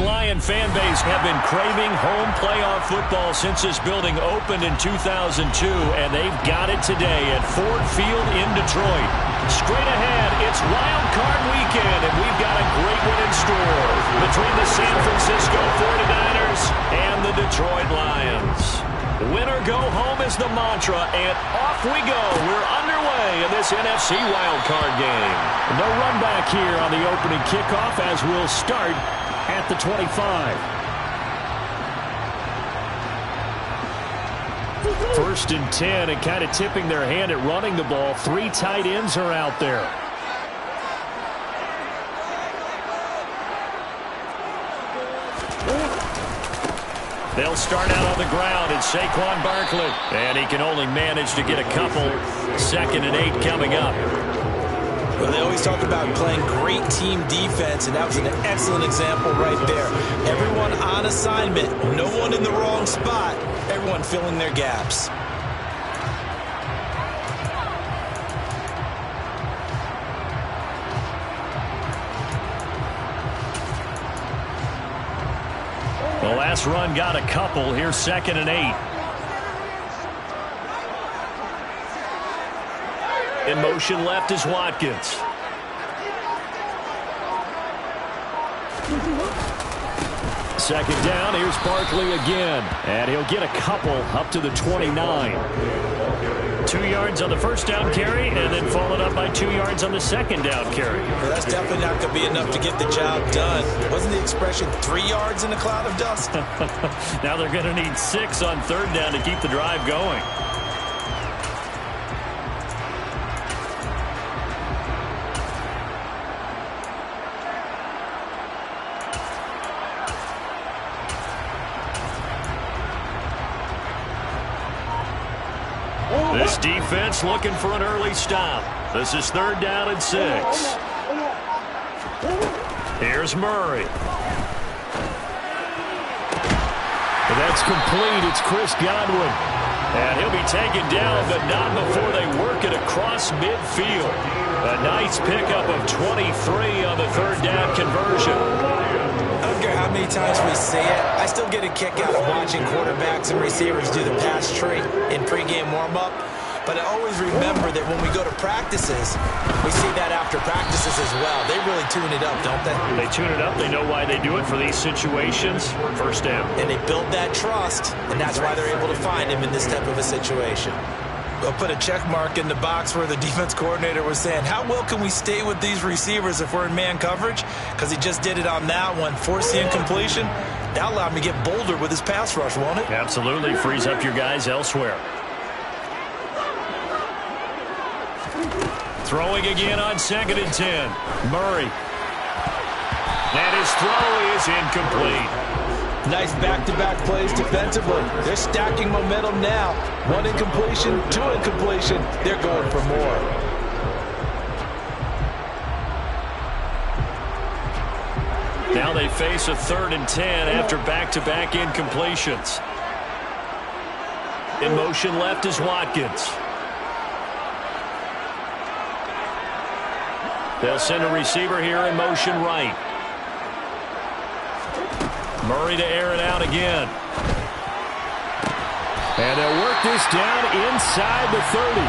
Lion fan base have been craving home playoff football since this building opened in 2002, and they've got it today at Ford Field in Detroit. Straight ahead, it's Wild Card Weekend, and we've got a great one in store between the San Francisco 49ers and the Detroit Lions. Win or go home is the mantra, and off we go. We're underway in this NFC Wild Card game. No run back here on the opening kickoff as we'll start at the 25. First and 10, and kind of tipping their hand at running the ball. 3 tight ends are out there. They'll start out on the ground, and Saquon Barkley. And he can only manage to get a couple. 2nd and 8 coming up. Well, they always talk about playing great team defense, and that was an excellent example right there. Everyone on assignment, no one in the wrong spot, everyone filling their gaps. The last run got a couple. Here's 2nd and 8. In motion left is Watkins. Second down, here's Barkley again. And he'll get a couple up to the 29. 2 yards on the first down carry, and then followed up by 2 yards on the second down carry. Well, that's definitely not going to be enough to get the job done. Wasn't the expression 3 yards in a cloud of dust? Now they're going to need 6 on 3rd down to keep the drive going. This defense looking for an early stop. This is 3rd down and 6. Here's Murray. That's complete. It's Chris Godwin. And he'll be taken down, but not before they work it across midfield. A nice pickup of 23 on the 3rd down conversion. I don't care how many times we say it, I still get a kick out of watching quarterbacks and receivers do the pass tree in pregame warm-up. But I always remember that when we go to practices, we see that after practices as well. They really tune it up, don't they? They tune it up. They know why they do it for these situations. First down. And they build that trust, and that's why they're able to find him in this type of a situation. We'll put a check mark in the box where the defense coordinator was saying, how well can we stay with these receivers if we're in man coverage? Because he just did it on that one, forced the incompletion. That allowed him to get bolder with his pass rush, won't it? Absolutely. Frees up your guys elsewhere. Throwing again on 2nd and 10. Murray. And his throw is incomplete. Nice back-to-back plays defensively. They're stacking momentum now. 1 incompletion, 2 incompletion. They're going for more. Now they face a 3rd and 10 after back-to-back incompletions. In motion left is Watkins. They'll send a receiver here in motion right. Murray to air it out again. And they'll work this down inside the 30.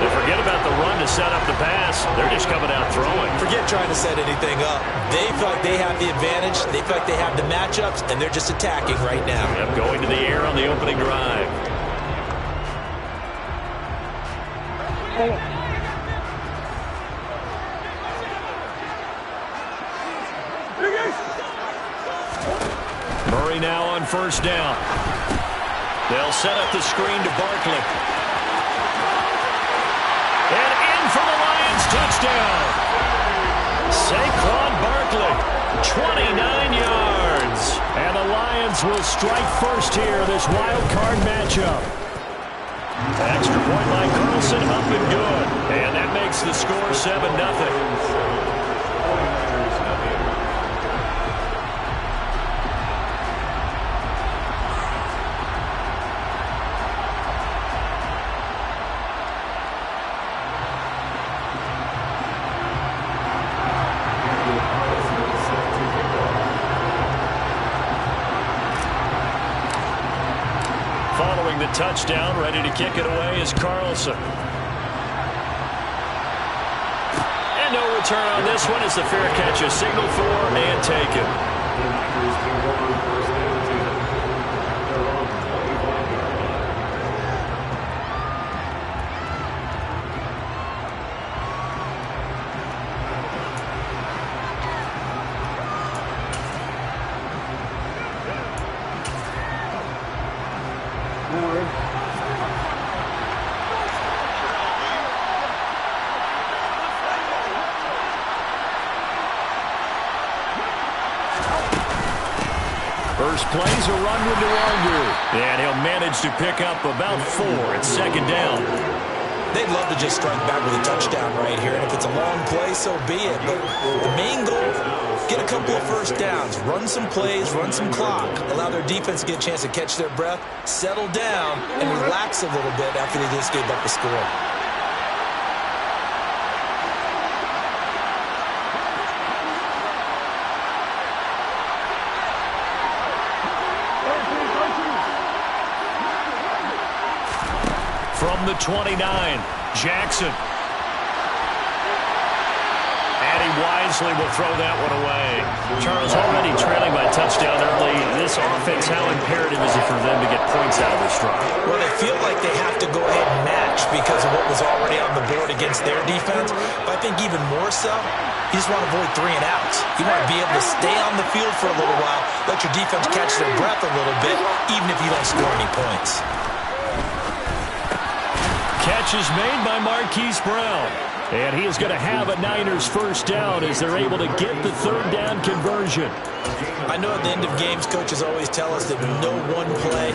They forget about the run to set up the pass. They're just coming out throwing. Forget trying to set anything up. They feel like they have the advantage. They feel like they have the matchups, and they're just attacking right now. Yep, going to the air on the opening drive. Murray now on 1st down. They'll set up the screen to Barkley. And in for the Lions touchdown. Saquon Barkley, 29 yards. And the Lions will strike first here, this wild card matchup. Extra point by Carlson, up and good. And that makes the score 7-0. the touchdown. Ready to kick it away is Carlson. And no return on this one as the fair catch is signaled for and taken. First play's a run with Nwogu. And he'll manage to pick up about 4. It's second down. They'd love to just strike back with a touchdown right here. And if it's a long play, so be it. But the main goal, get a couple of first downs. Run some plays, run some clock. Allow their defense to get a chance to catch their breath, settle down, and relax a little bit after they just gave up the score. From the 29, Jackson. And he wisely will throw that one away. Charles, already trailing by touchdown early. This offense, how imperative is it for them to get points out of this drive? Well, they feel like they have to go ahead and match because of what was already on the board against their defense. But I think even more so, you just want to avoid 3 and outs. You want to be able to stay on the field for a little while, let your defense catch their breath a little bit, even if you don't score any points. Catch is made by Marquise Brown. And he is going to have a Niners first down as they're able to get the third down conversion. I know at the end of games, coaches always tell us that no one play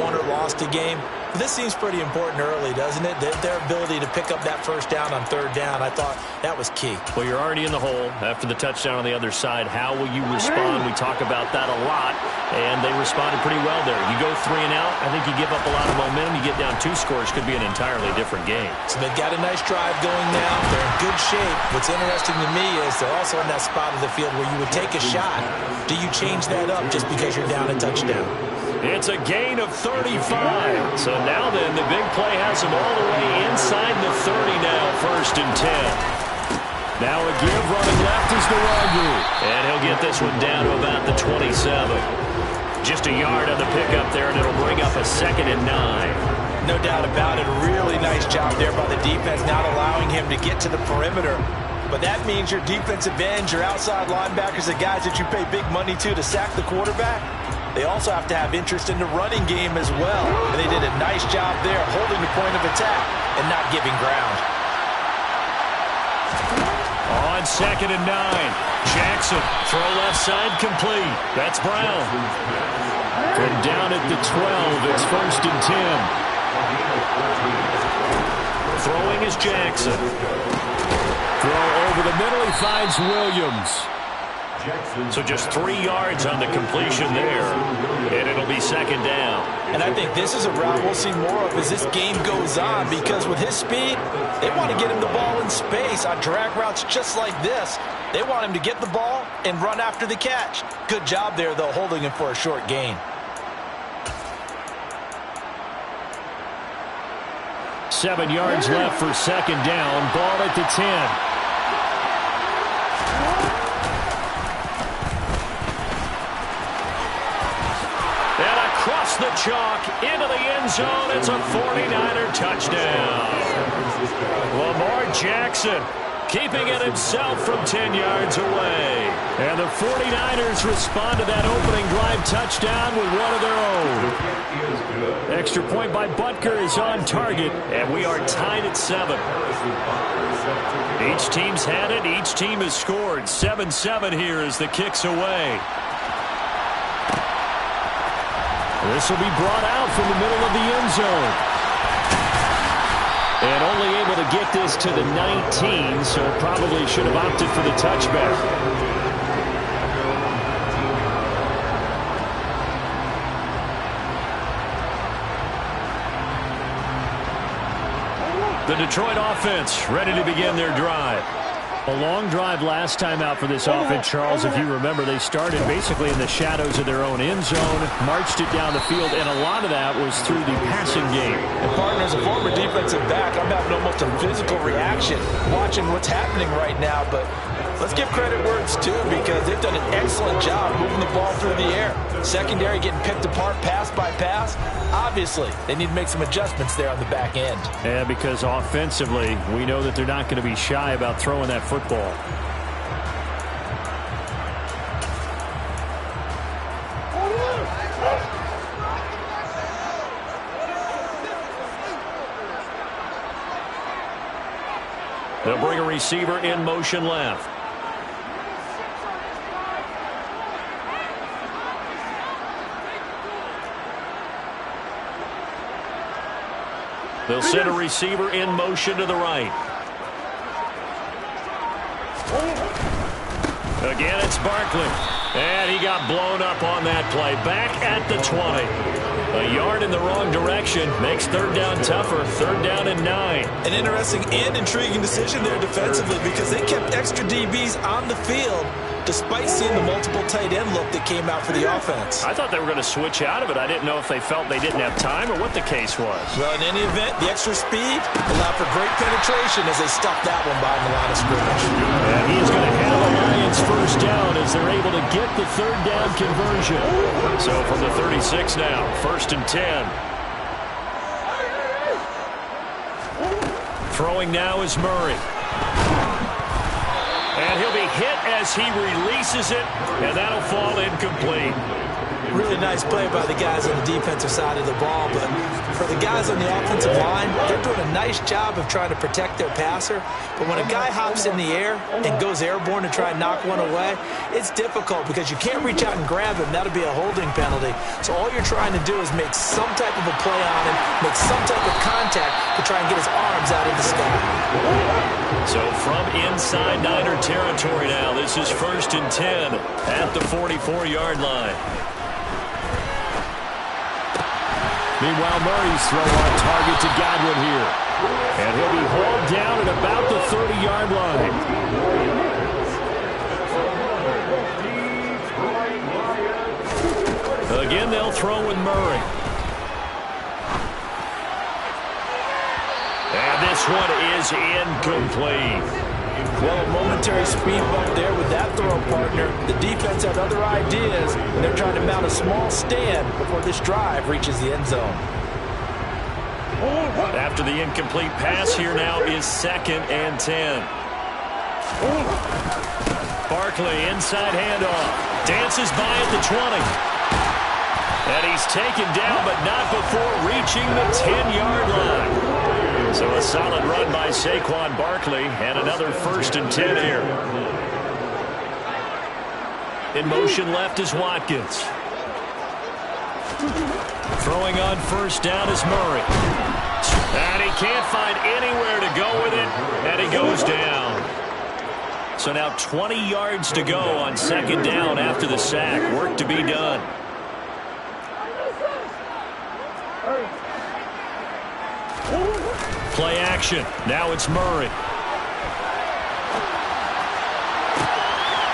won or lost a game. But this seems pretty important early, doesn't it? Their ability to pick up that first down on third down, I thought that was key. Well, you're already in the hole after the touchdown on the other side. How will you respond? We talk about that a lot, and they responded pretty well there. You go 3 and out, I think you give up a lot of momentum. You get down 2 scores, could be an entirely different game. So they've got a nice drive going now. They're in good shape. What's interesting to me is they're also in that spot of the field where you would take a shot. Do you change that up just because you're down a touchdown? It's a gain of 35. So now then, the big play has him all the way inside the 30 now, 1st and 10. Now a give running left is Nwogu. And he'll get this one down to about the 27. Just a yard on the pickup there, and it'll bring up a 2nd and 9. No doubt about it. Really nice job there by the defense, not allowing him to get to the perimeter. But that means your defensive ends, your outside linebackers, the guys that you pay big money to sack the quarterback, they also have to have interest in the running game as well. And they did a nice job there holding the point of attack and not giving ground. On 2nd and 9, Jackson, throw left side complete. That's Brown. From down at the 12, it's 1st and 10. Throwing is Jackson. Throw over the middle, he finds Williams. So just 3 yards on the completion there, and it'll be 2nd down. And I think this is a route we'll see more of as this game goes on, because with his speed, they want to get him the ball in space on drag routes just like this. They want him to get the ball and run after the catch. Good job there, though, holding him for a short gain. Seven yards left for 2nd down. Ball at the 10. Across the chalk, into the end zone. It's a 49er touchdown. Lamar Jackson keeping it himself from 10 yards away. And the 49ers respond to that opening drive touchdown with one of their own. Extra point by Butker is on target, and we are tied at 7. Each team's had it. Each team has scored. 7-7 here as the kick's away. This will be brought out from the middle of the end zone. And only able to get this to the 19, so probably should have opted for the touchback. The Detroit offense ready to begin their drive. A long drive last time out for this offense, Charles. If you remember, they started basically in the shadows of their own end zone, marched it down the field, and a lot of that was through the passing game. And partner, as a former defensive back, I'm having almost a physical reaction watching what's happening right now. But let's give credit where it's due, because they've done an excellent job moving the ball through the air. Secondary getting picked apart pass by pass. Obviously, they need to make some adjustments there on the back end. Yeah, because offensively, we know that they're not going to be shy about throwing that football. They'll bring a receiver in motion left. They'll send a receiver in motion to the right. Again, it's Barkley. And he got blown up on that play. Back at the 20. A yard in the wrong direction makes third down tougher. Third down and 9. An interesting and intriguing decision there defensively, because they kept extra DBs on the field despite seeing the multiple tight end look that came out for the offense. I thought they were going to switch out of it. I didn't know if they felt they didn't have time or what the case was. Well, in any event, the extra speed allowed for great penetration as they stuffed that one behind the line of scrimmage. And he's going to have the Lions first down as they're able to get the third down conversion. So from the 36 now, first and 10. Throwing now is Murray. And he'll be hit as he releases it, and that'll fall incomplete. Really nice play by the guys on the defensive side of the ball, but for the guys on the offensive line, they're doing a nice job of trying to protect their passer. But when a guy hops in the air and goes airborne to try and knock one away, it's difficult because you can't reach out and grab him. That'll be a holding penalty. So all you're trying to do is make some type of a play on him, make some type of contact to try and get his arms out of the sky. So from inside Niner territory now, this is first and 10 at the 44-yard line. Meanwhile, Murray's throw on target to Godwin here. And he'll be hauled down at about the 30-yard line. Again, they'll throw with Murray. And this one is incomplete. Well, a momentary speed bump there with that throw, partner. The defense had other ideas, and they're trying to mount a small stand before this drive reaches the end zone. After the incomplete pass, here now is second and 10. Barkley, inside handoff. Dances by at the 20. And he's taken down, but not before reaching the 10-yard line. So a solid run by Saquon Barkley, and another first and 10 here. In motion left is Watkins. Throwing on first down is Murray. And he can't find anywhere to go with it, and he goes down. So now 20 yards to go on second down after the sack. Work to be done. Play action. Now it's Murray.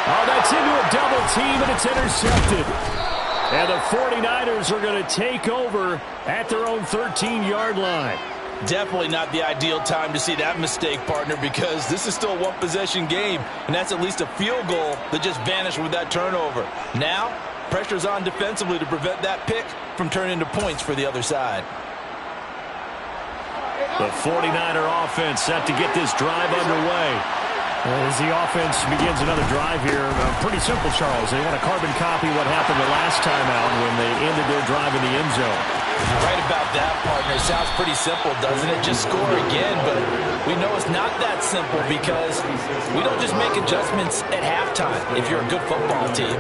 Oh, that's into a double team, and it's intercepted. And the 49ers are going to take over at their own 13-yard line. Definitely not the ideal time to see that mistake, partner, because this is still a one-possession game, and that's at least a field goal that just vanished with that turnover. Now, pressure's on defensively to prevent that pick from turning into points for the other side. The 49er offense set to get this drive underway. As the offense begins another drive here, pretty simple, Charles. They want to carbon copy what happened the last time out when they ended their drive in the end zone. Right about that, partner. Sounds pretty simple, doesn't it? Just score again, but we know it's not that simple because we don't just make adjustments at halftime if you're a good football team.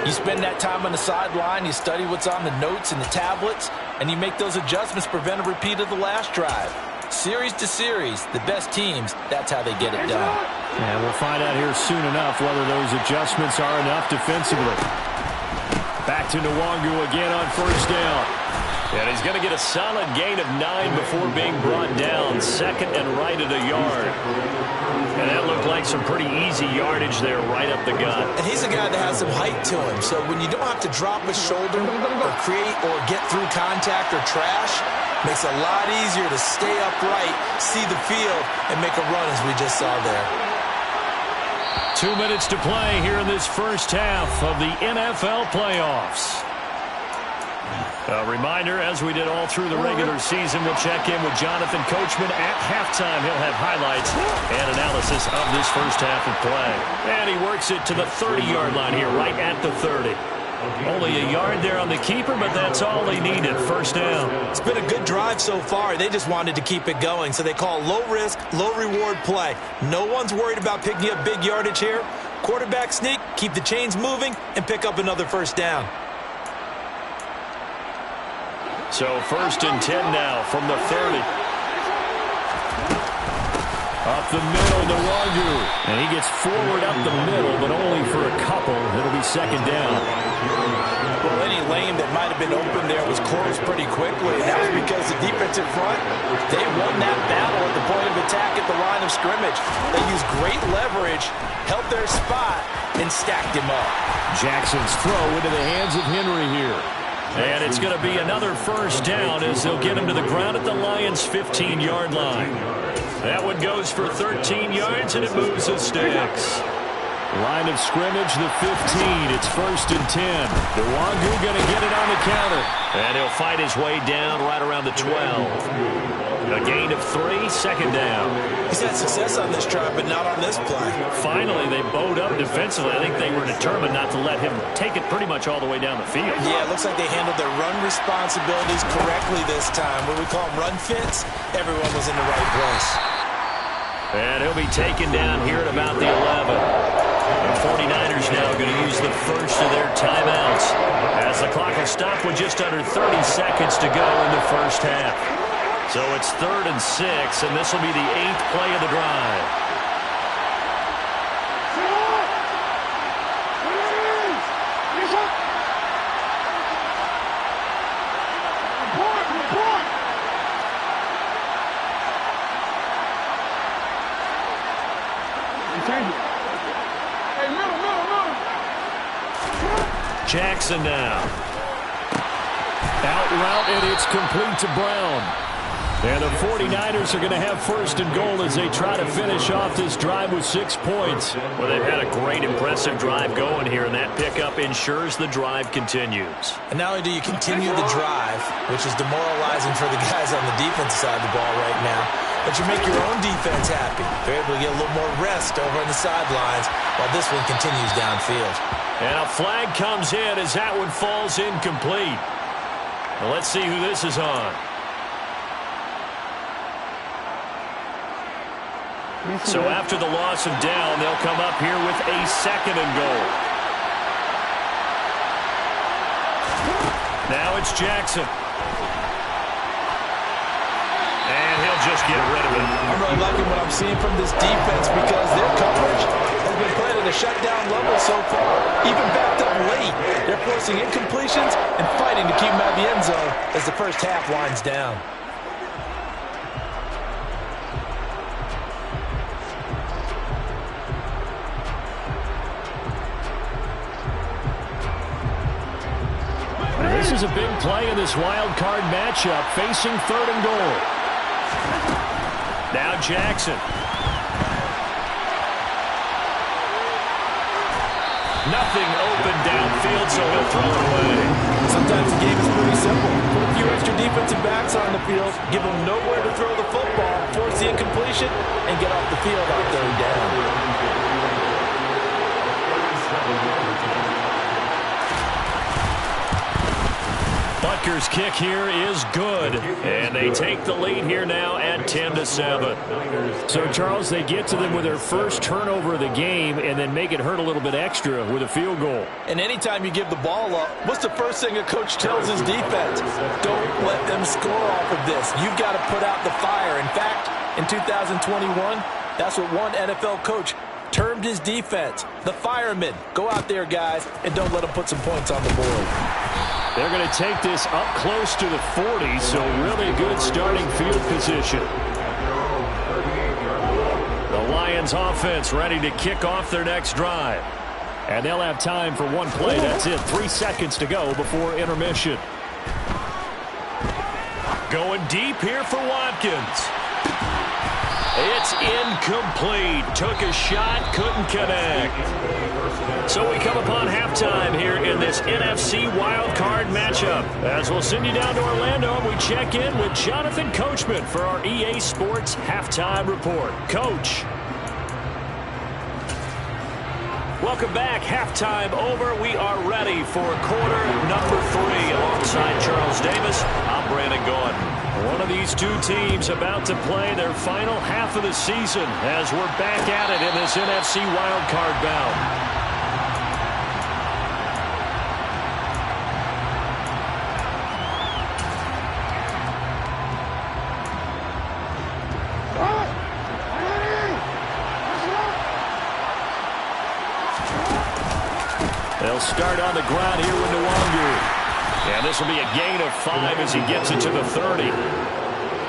You spend that time on the sideline, you study what's on the notes and the tablets, and you make those adjustments, prevent a repeat of the last drive. Series to series, the best teams, that's how they get it done. And we'll find out here soon enough whether those adjustments are enough defensively. Back to Nwangu again on first down. And he's going to get a solid gain of 9 before being brought down. Second and right at a yard. And that looked like getting some pretty easy yardage there right up the gut. And he's a guy that has some height to him, so when you don't have to drop a shoulder or create or get through contact or trash, makes it a lot easier to stay upright, see the field, and make a run as we just saw there. 2 minutes to play here in this first half of the NFL playoffs. A reminder, as we did all through the regular season, we'll check in with Jonathan Coachman at halftime. He'll have highlights and analysis of this first half of play. And he works it to the 30-yard line here, right at the 30. Only a yard there on the keeper, but that's all they needed. First down. It's been a good drive so far. They just wanted to keep it going, so they call low-risk, low-reward play. No one's worried about picking up big yardage here. Quarterback sneak, keep the chains moving, and pick up another first down. So first and 10 now from the 30. Up the middle to Wangu. And he gets forward up the middle, but only for a couple. It'll be second down. Well, any lane that might have been open there was closed pretty quickly. And that was because the defensive front, they won that battle at the point of attack at the line of scrimmage. They used great leverage, held their spot, and stacked him up. Jackson's throw into the hands of Henry here. And it's going to be another first down as they'll get him to the ground at the Lions' 15-yard line. That one goes for 13 yards, and it moves the sticks. Line of scrimmage, the 15. It's first and 10. Wangu going to get it on the counter. And he'll fight his way down right around the 12. A gain of 3, second down. He's had success on this drive, but not on this play. Finally, they bowed up defensively. I think they were determined not to let him take it pretty much all the way down the field. Yeah, it looks like they handled their run responsibilities correctly this time. When we call them run fits, everyone was in the right place. And he'll be taken down here at about the 11. The 49ers now going to use the first of their timeouts as the clock will stop with just under 30 seconds to go in the first half. So it's 3rd and 6, and this will be the 8th play of the drive. Jackson now. Out route, and it's complete to Brown. And the 49ers are going to have first and goal as they try to finish off this drive with 6 points. Well, they've had a great, impressive drive going here, and that pickup ensures the drive continues. And not only do you continue the drive, which is demoralizing for the guys on the defensive side of the ball right now, but you make your own defense happy. They're able to get a little more rest over on the sidelines while this one continues downfield. And a flag comes in as that one falls incomplete. Well, let's see who this is on. So after the loss of down, they'll come up here with a second and goal. Now it's Jackson. And he'll just get rid of it. I'm really liking what I'm seeing from this defense because their coverage has been playing at a shutdown level so far. Even backed up late, they're forcing incompletions and fighting to keep them out of the end zone as the first half winds down. This is a big play in this wild card matchup, facing 3rd and goal. Now Jackson. Nothing open downfield, so he'll throw it away. Sometimes the game is pretty simple. Put a few extra defensive backs on the field, give them nowhere to throw the football, force the incompletion, and get off the field on 3rd down. Butker's kick here is good, and they take the lead here now at 10-7. So, Charles, they get to them with their first turnover of the game and then make it hurt a little bit extra with a field goal. And anytime you give the ball up, what's the first thing a coach tells his defense? Don't let them score off of this. You've got to put out the fire. In fact, in 2021, that's what one NFL coach termed his defense, the firemen. Go out there, guys, and don't let them put some points on the board. They're going to take this up close to the 40, so really good starting field position. The Lions Lions offense ready to kick off their next drive. And they'll have time for one play. That's it. 3 seconds to go before intermission. Going deep here for Watkins. It's incomplete. Took a shot, couldn't connect. So we come upon halftime here in this NFC wildcard matchup. As we'll send you down to Orlando, and we check in with Jonathan Coachman for our EA Sports Halftime Report. Coach. Welcome back. Halftime over. We are ready for quarter number 3. Alongside Charles Davis, I'm Brandon Gordon. One of these two teams about to play their final half of the season as we're back at it in this NFC wildcard bout. They'll start on the ground here with Nwangu. And this will be a gain of 5 as he gets it to the 30.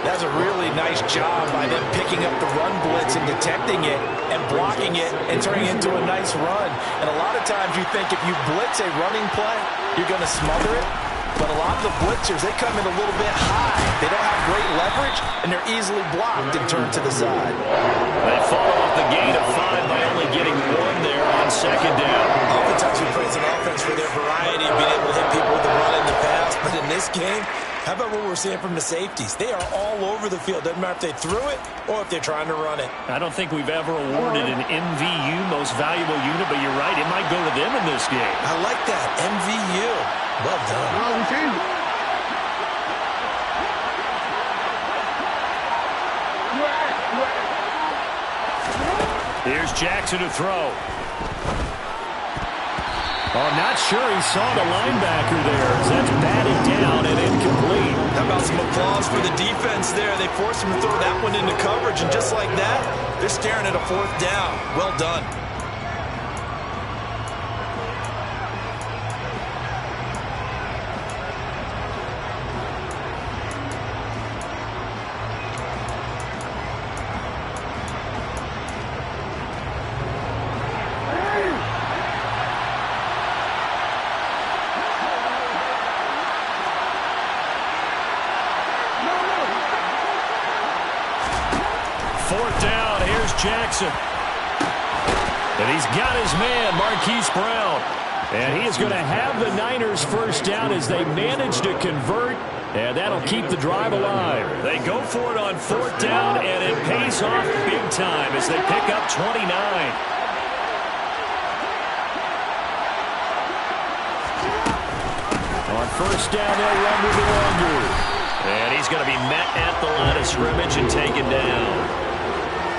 That's a really nice job by them picking up the run blitz and detecting it and blocking it and turning it into a nice run. And a lot of times you think if you blitz a running play, you're going to smother it. But a lot of the blitzers, they come in a little bit high. They don't have great leverage, and they're easily blocked and turned to the side. They follow up the gain of 5 by only getting 1 there on second down. Oftentimes we praise an offense for their variety of being able to hit people with the run and the pass. But in this game, how about what we're seeing from the safeties? They are all over the field. Doesn't matter if they threw it or if they're trying to run it. I don't think we've ever awarded an MVU, most valuable unit, but you're right. It might go to them in this game. I like that. MVU. Well done. Here's Jackson to throw. Oh, not sure he saw the linebacker there. That's batted down and incomplete. How about some applause for the defense there? They forced him to throw that one into coverage, and just like that, they're staring at a 4th down. Well done. Jackson. And he's got his man, Marquise Brown. And he is going to have the Niners first down as they manage to convert. And that'll keep the drive alive. They go for it on 4th down, and it pays off big time as they pick up 29. On 1st down, they'll run with Nwangu. And he's going to be met at the line of scrimmage and taken down.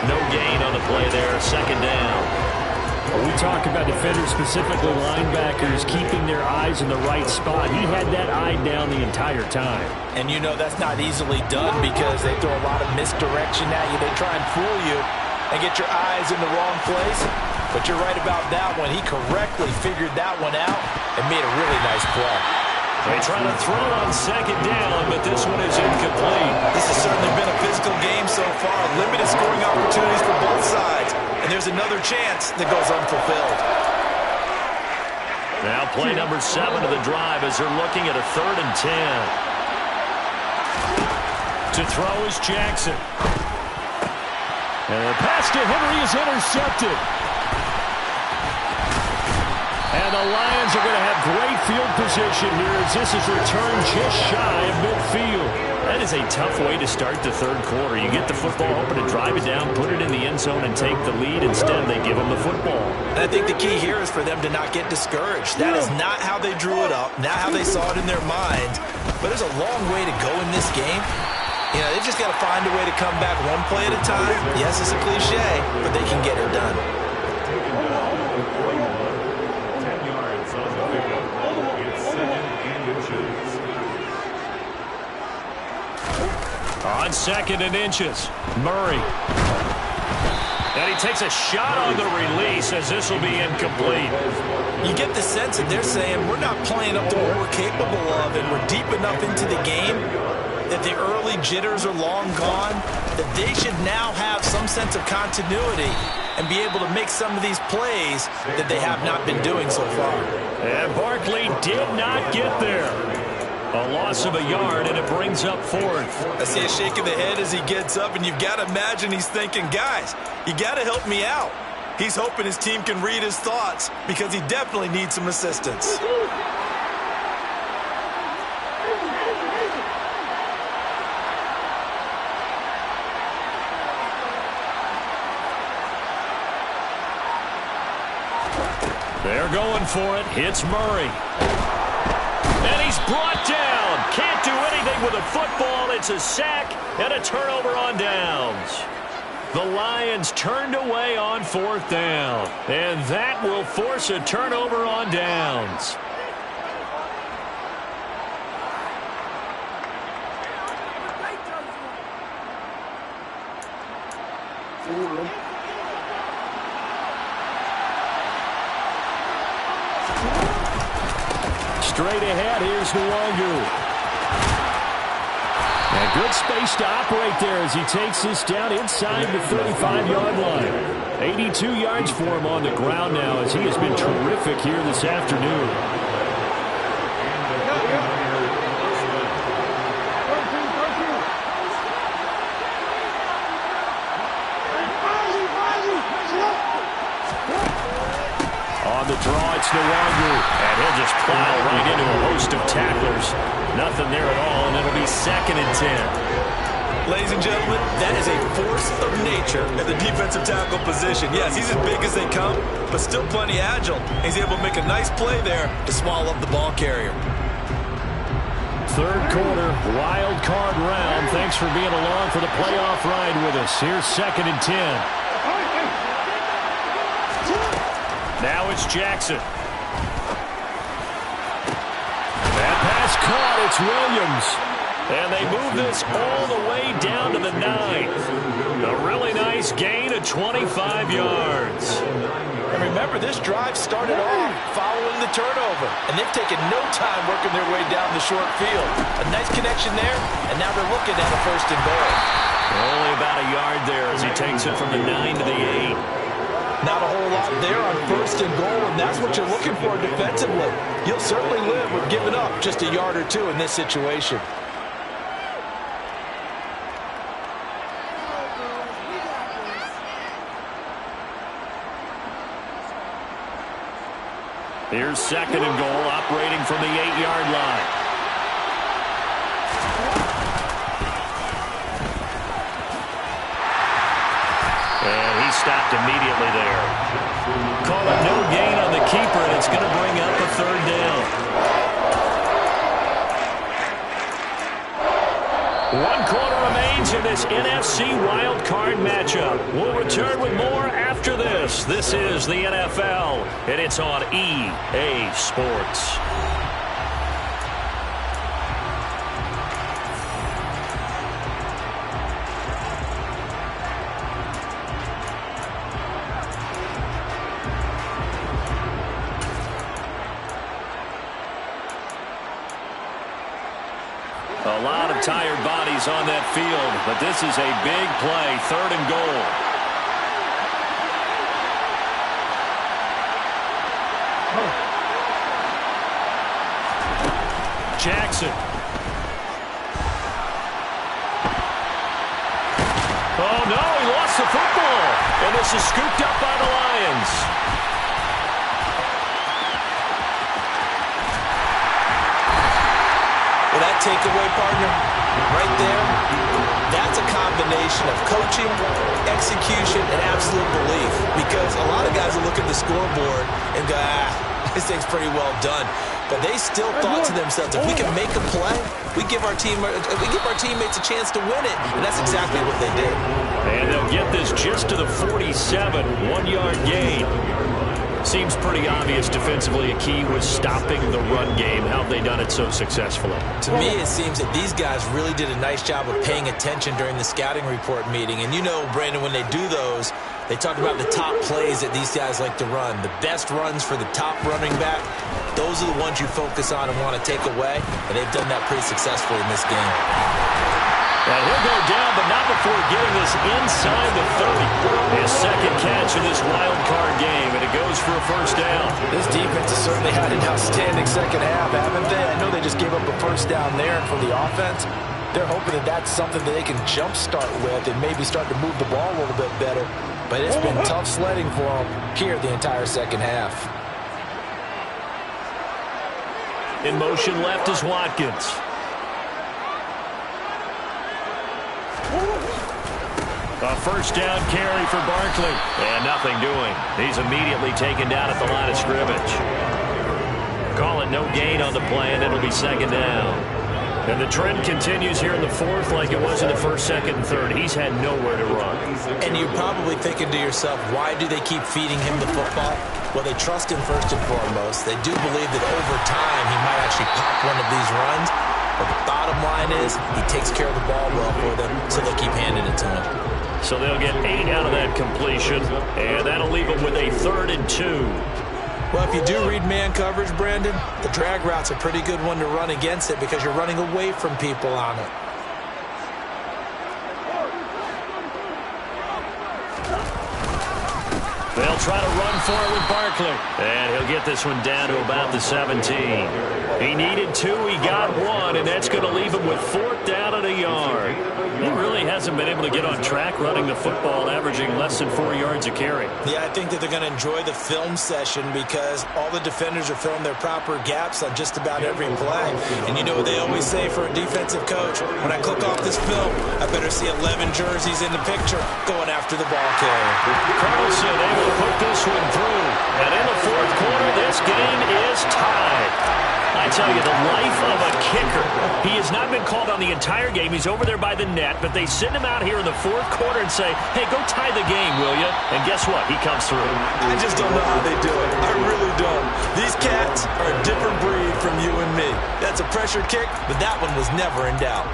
No gain on the play there, 2nd down. We talk about defenders, specifically linebackers, keeping their eyes in the right spot. He had that eye down the entire time. And you know that's not easily done because they throw a lot of misdirection at you. They try and fool you and get your eyes in the wrong place. But you're right about that one. He correctly figured that one out and made a really nice play. They try to throw it on 2nd down, but this one is incomplete. This has certainly been a physical game so far. Limited scoring opportunities for both sides. And there's another chance that goes unfulfilled. Now play number 7 of the drive as they're looking at a 3rd and 10. To throw is Jackson. And the pass to Henry is intercepted. And the Lions are going to have great field position here as this is returned just shy of midfield. That is a tough way to start the 3rd quarter. You get the football open and drive it down, put it in the end zone, and take the lead. Instead, they give them the football. And I think the key here is for them to not get discouraged. That is not how they drew it up, not how they saw it in their mind. But there's a long way to go in this game. You know, they've just got to find a way to come back one play at a time. Yes, it's a cliche, but they can get it done. On 2nd and inches, Murray. And he takes a shot on the release as this will be incomplete. You get the sense that they're saying we're not playing up to what we're capable of, and we're deep enough into the game that the early jitters are long gone, that they should now have some sense of continuity and be able to make some of these plays that they have not been doing so far. And Barkley did not get there. A loss of a yard, and it brings up fourth. I see a shake of the head as he gets up, and you've got to imagine he's thinking, guys, you got to help me out. He's hoping his team can read his thoughts because he definitely needs some assistance. They're going for it. Hits Murray. And he's brought down. Can't do anything with a football. It's a sack and a turnover on downs. The Lions turned away on fourth down. And that will force a turnover on downs. Straight ahead, here's Nwangu. And good space to operate there as he takes this down inside the 35-yard line. 82 yards for him on the ground now as he has been terrific here this afternoon. On the draw, it's Nwangu, and he'll just plow right into a host of tacklers. Nothing there at all, and it'll be 2nd and 10. Ladies and gentlemen, that is a force of nature at the defensive tackle position. Yes, he's as big as they come, but still plenty agile. He's able to make a nice play there to swallow up the ball carrier. Third quarter, wild card round. Thanks for being along for the playoff ride with us. Here's 2nd and 10. Now it's Jackson. That pass caught. It's Williams. And they move this all the way down to the 9th. A really nice gain of 25 yards. And remember, this drive started off following the turnover. And they've taken no time working their way down the short field. A nice connection there, and now they're looking at a 1st and goal. Only about a yard there as he takes it from the 9 to the 8. Not a whole lot there on 1st and goal, and that's what you're looking for defensively. You'll certainly live with giving up just a yard or two in this situation. Here's 2nd and goal, operating from the 8-yard line. And he stopped immediately there. Call it no gain on the keeper, and it's going to bring up a 3rd down. 1 quarter remains in this NFC wildcard matchup. We'll return with more after this. This is the NFL, and it's on EA Sports. A lot of tired bodies on that field, but this is a big play, 3rd and goal. Jackson. Oh, no, he lost the football. And this is scooped up by the Lions. Well, that takeaway, partner, right there, that's a combination of coaching, execution, and absolute belief. Because a lot of guys will look at the scoreboard and go, this thing's pretty well done. But they still thought to themselves, if we can make a play, we give our teammates a chance to win it. And that's exactly what they did. And they'll get this just to the 47, 1-yard gain. Seems pretty obvious defensively a key was stopping the run game. How have they done it so successfully? To me, it seems that these guys really did a nice job of paying attention during the scouting report meeting. And you know, Brandon, when they do those, they talk about the top plays that these guys like to run. The best runs for the top running back, those are the ones you focus on and want to take away. And they've done that pretty successfully in this game. And he'll go down, but not before getting this inside the 30. His second catch in this wild card game, and it goes for a first down. This defense has certainly had an outstanding second half, haven't they? I know they just gave up a first down there, and for the offense, they're hoping that that's something that they can jumpstart with and maybe start to move the ball a little bit better. But it's been tough sledding for them here the entire second half. In motion left is Watkins. A first down carry for Barkley. And nothing doing. He's immediately taken down at the line of scrimmage. Call it no gain on the play, and it'll be second down. And the trend continues here in the fourth like it was in the first, second, and third. He's had nowhere to run. And you're probably thinking to yourself, why do they keep feeding him the football? Well, they trust him first and foremost. They do believe that over time he might actually pop one of these runs. But the bottom line is he takes care of the ball well for them, so they keep handing it to him. So they'll get 8 out of that completion, and that'll leave them with a 3rd and 2. Well, if you do read man coverage, Brandon, the drag route's a pretty good one to run against it because you're running away from people on it. They'll try to run for it with Barkley. And he'll get this one down to about the 17. He needed 2, he got 1, and that's going to leave him with 4th down and a yard. He really hasn't been able to get on track running the football, averaging less than 4 yards a carry. Yeah, I think that they're going to enjoy the film session because all the defenders are filling their proper gaps on just about every play. And you know what they always say for a defensive coach, when I click off this film, I better see 11 jerseys in the picture going after the ball carrier. Carlson able to put this one through. And in the fourth quarter, this game is tied. I tell you, the life of a kicker. He has not been called on the entire game. He's over there by the net, but they send him out here in the fourth quarter and say, hey, go tie the game, will you? And guess what? He comes through. I just don't know how they do it. I really don't. These cats are a different breed from you and me. That's a pressure kick, but that one was never in doubt.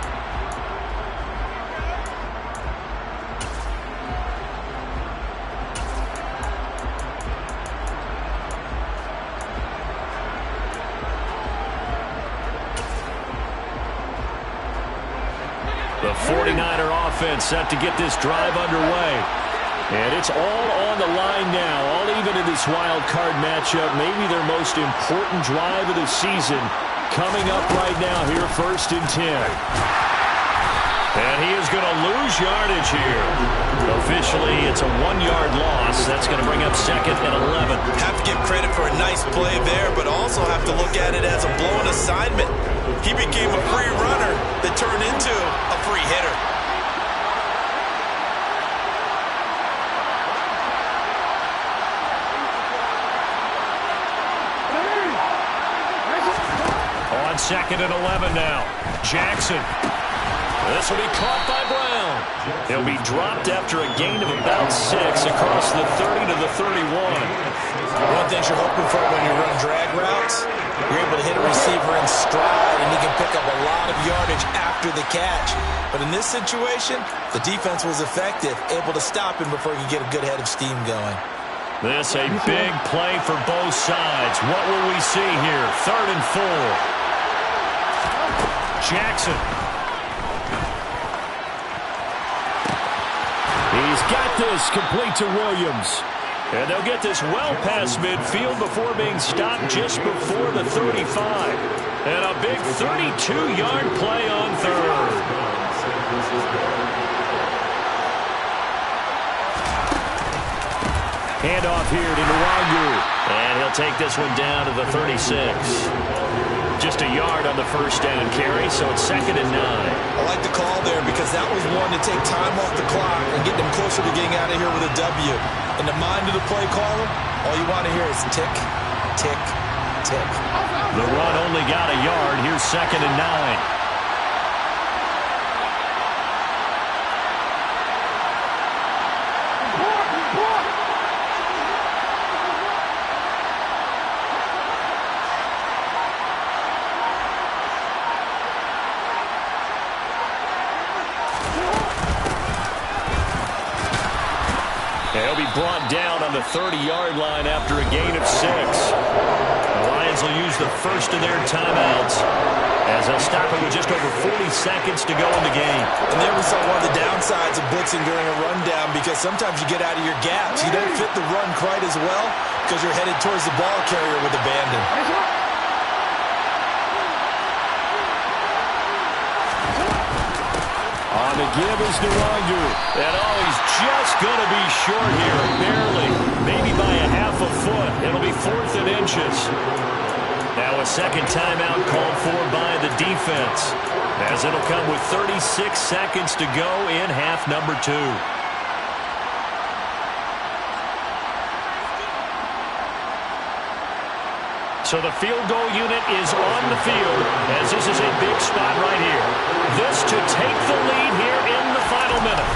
The 49er offense set to get this drive underway. And it's all on the line now, all even in this wild card matchup. Maybe their most important drive of the season coming up right now here, 1st and 10. And he is going to lose yardage here. Officially, it's a 1-yard loss. That's going to bring up 2nd and 11. Have to give credit for a nice play there, but also have to look at it as a blown assignment. He became a free runner that turned into a free hitter. On 2nd and 11 now. Jackson. This will be caught by Brown. He'll be dropped after a gain of about 6 across the 30 to the 31. One thing you're hoping for when you run drag routes, you're able to hit a receiver in stride, and he can pick up a lot of yardage after the catch. But in this situation, the defense was effective, able to stop him before he could get a good head of steam going. This a big play for both sides. What will we see here? 3rd and 4. Jackson. He's got this complete to Williams. And they'll get this well past midfield before being stopped just before the 35. And a big 32-yard play on 3rd. Handoff here to Nwangu. And he'll take this one down to the 36. Just a yard on the first down carry, so it's 2nd and 9. I like the call there because that was one to take time off the clock and get them closer to getting out of here with a W. In the mind of the play caller, all you want to hear is tick, tick, tick. The run only got a yard. Here's 2nd and 9. He'll be brought down on on the 30-yard line after a gain of 6. The Lions will use the first of their timeouts as they'll stop it with just over 40 seconds to go in the game. And there we saw one of the downsides of blitzing during a rundown, because sometimes you get out of your gaps. You don't fit the run quite as well because you're headed towards the ball carrier with abandon. On the give is Nwangu. And he's just going to be short here, barely. Maybe by a half a foot. It'll be 4th and inches. Now a second timeout called for by the defense, as it'll come with 36 seconds to go in half number 2. So the field goal unit is on the field, as this is a big spot right here. This to take the lead here in the final minute.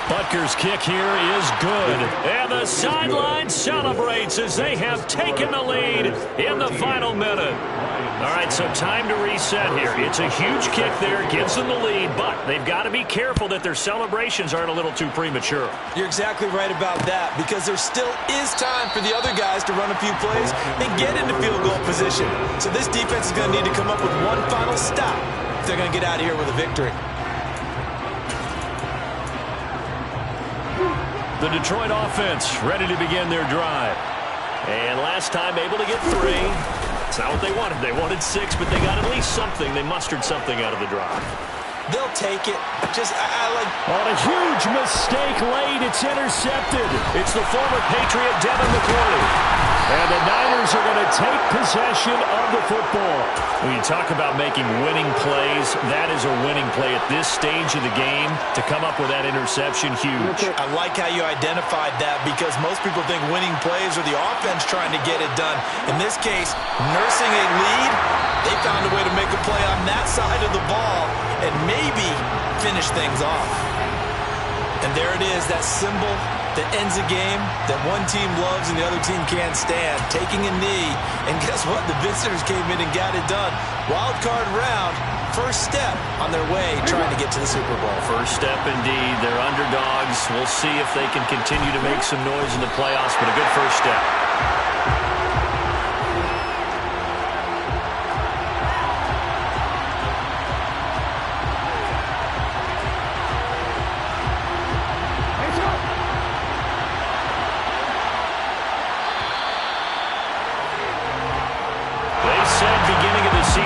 Butker's kick here is good. And the sideline celebrates as they have taken the lead in the final minute. All right, so time to reset here. It's a huge kick there, gives them the lead, but they've got to be careful that their celebrations aren't a little too premature. You're exactly right about that, because there still is time for the other guys to run a few plays and get into field goal position. So this defense is going to need to come up with one final stop if they're going to get out of here with a victory. The Detroit offense ready to begin their drive. And last time able to get 3. It's not what they wanted. They wanted 6, but they got at least something. They mustered something out of the drive. They'll take it. On a huge mistake late, it's intercepted. It's the former Patriot Devin McCourty. And the Niners are going to take possession of the football. When you talk about making winning plays, that is a winning play at this stage of the game. To come up with that interception, huge. I like how you identified that, because most people think winning plays are the offense trying to get it done. In this case, nursing a lead, they found a way to make a play on that side of the ball and maybe finish things off. And there it is, that symbol that ends a game that one team loves and the other team can't stand, taking a knee. And guess what? The visitors came in and got it done. Wild card round, first step on their way trying to get to the Super Bowl. First step indeed. They're underdogs. We'll see if they can continue to make some noise in the playoffs, but a good first step.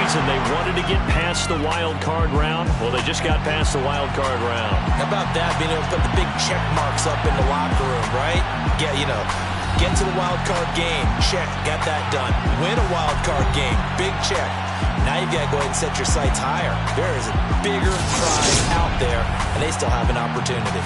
They wanted to get past the wild card round. Well, they just got past the wild card round. How about that, being able to put the big check marks up in the locker room, right? Yeah, get to the wild card game, check, got that done. Win a wild card game, big check. Now you've got to go ahead and set your sights higher. There is a bigger prize out there, and they still have an opportunity.